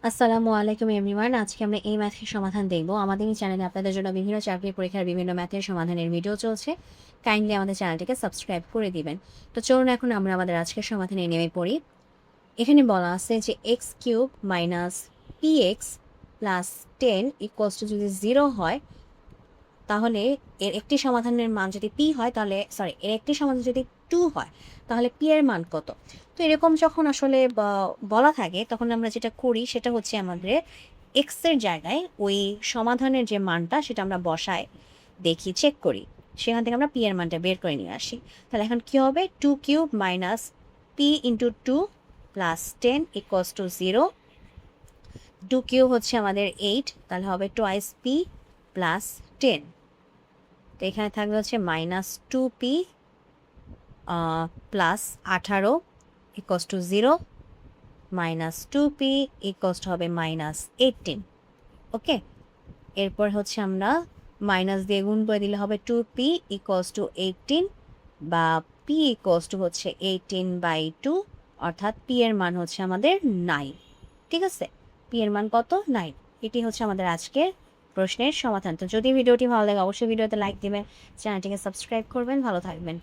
আসসালামু আলাইকুম এভরিওয়ান। আজকে আমরা এই ম্যাথের সমাধান দেখব। আমাদের এই চ্যানেলে আপনাদের জন্য বিভিন্ন চাকরির পরীক্ষার বিভিন্ন ম্যাথের সমাধানের ভিডিও চলছে। কাইন্ডলি আমাদের চ্যানেলটিকে সাবস্ক্রাইব করে দিবেন। তো চলুন এখন আমরা আমাদের আজকের সমাধানে নেমে পড়ি। এখানে বলা আছে যে x³ - px + 10 = যদি 0 হয়, তাহলে এর একটি সমাধানের মান যদি p হয় তাহলে এর একটি সমাধান যদি 2 হয় তাহলে p এর মান কত? তো এরকম যখন আসলে বলা থাকে তখন আমরা যেটা করি সেটা হচ্ছে আমাদের x এর জায়গায় ওই সমাধানের যে মানটা সেটা আমরা বসাই, দেখি, চেক করি। সেখান থেকে আমরা p এর মানটা বের করে নিয়ে আসি। তাহলে এখন কি হবে? 2³ - p × 2 + 10 = 0। 2³ হচ্ছে আমাদের 8, তাহলে হবে টুয়াইস p + 10। তো এখানে থাকবে হচ্ছে -2p + 18 = 0, -2p হবে -18। ওকে, এরপর হচ্ছে আমরা মাইনাস দিয়ে গুণ করে দিলে হবে 2p = 18 বা p হচ্ছে 18/2, অর্থাৎ p এর মান হচ্ছে আমাদের 9। ঠিক আছে, p এর মান কত? 9। এটি হচ্ছে আমাদের আজকের প্রশ্নের সমাধান। তো যদি ভিডিওটি ভালো লাগে অবশ্যই ভিডিওতে লাইক দিবেন, চ্যানেলটিকে সাবস্ক্রাইব করবেন। ভালো থাকবেন।